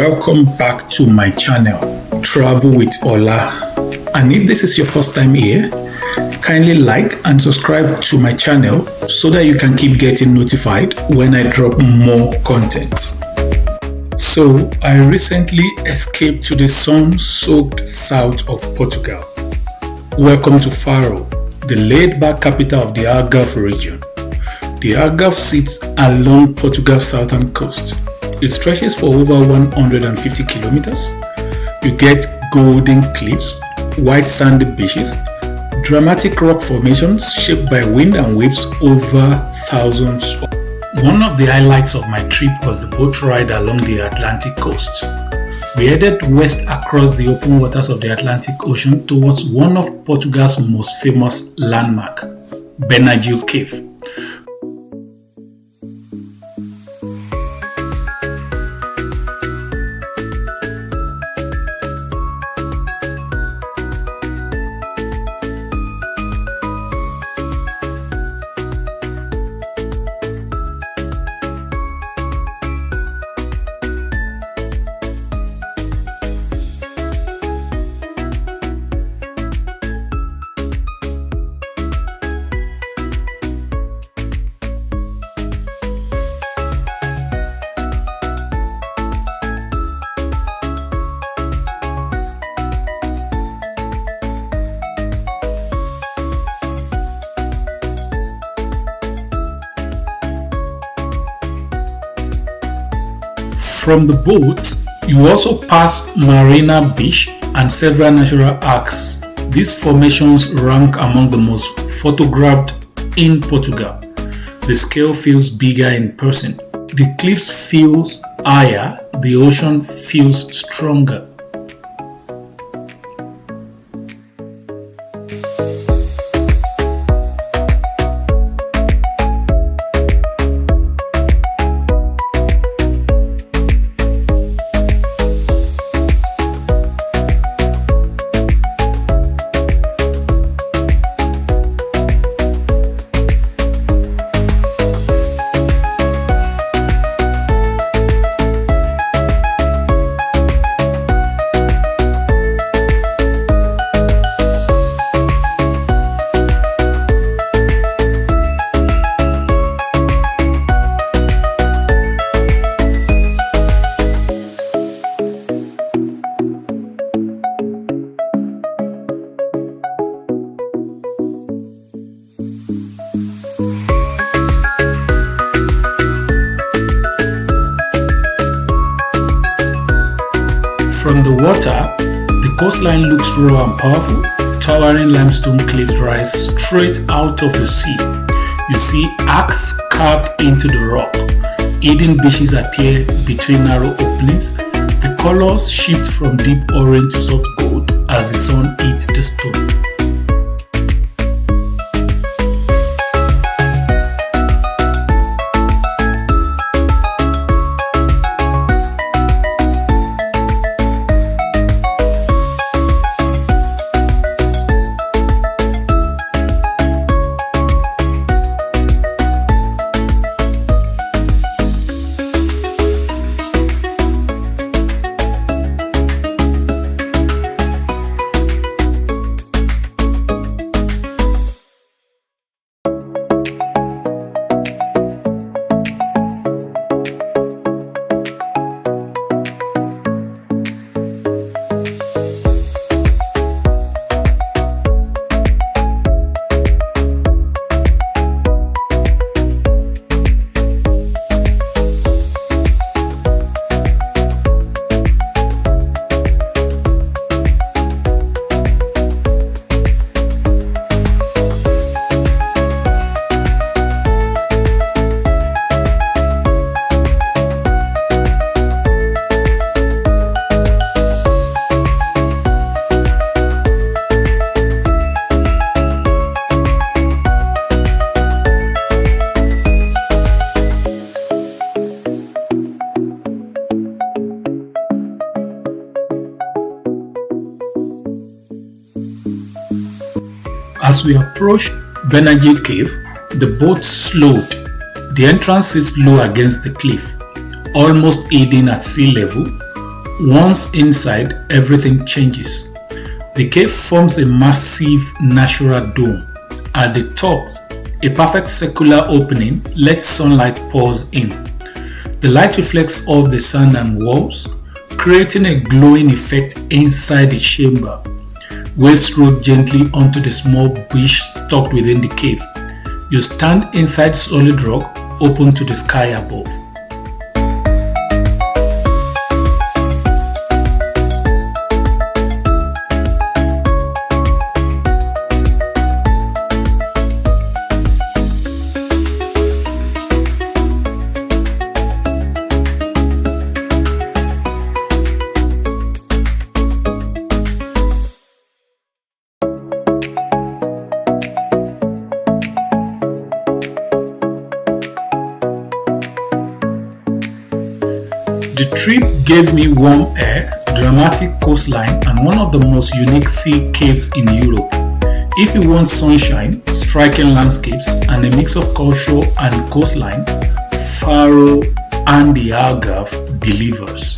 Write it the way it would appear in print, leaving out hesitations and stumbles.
Welcome back to my channel, Travel with Ola. And if this is your first time here, kindly like and subscribe to my channel so that you can keep getting notified when I drop more content. So, I recently escaped to the sun-soaked south of Portugal. Welcome to Faro, the laid-back capital of the Algarve region. The Algarve sits along Portugal's southern coast. It stretches for over 150 kilometers. You get golden cliffs, white sandy beaches, dramatic rock formations shaped by wind and waves over thousands. One of the highlights of my trip was the boat ride along the Atlantic coast. We headed west across the open waters of the Atlantic Ocean towards one of Portugal's most famous landmarks, Benagil Cave. From the boat, you also pass Marina Beach and several natural arcs. These formations rank among the most photographed in Portugal. The scale feels bigger in person. The cliffs feels higher, the ocean feels stronger. From the water, the coastline looks raw and powerful. Towering limestone cliffs rise straight out of the sea. You see arcs carved into the rock. Hidden beaches appear between narrow openings. The colors shift from deep orange to soft gold as the sun hits the stone. As we approached Benagil Cave, the boat slowed. The entrance sits low against the cliff, almost hidden at sea level. Once inside, everything changes. The cave forms a massive natural dome. At the top, a perfect circular opening lets sunlight pour in. The light reflects off the sand and walls, creating a glowing effect inside the chamber. Waves roll gently onto the small beach tucked within the cave. You stand inside solid rock, open to the sky above. The trip gave me warm air, dramatic coastline, and one of the most unique sea caves in Europe. If you want sunshine, striking landscapes, and a mix of culture and coastline, Faro and the Algarve delivers.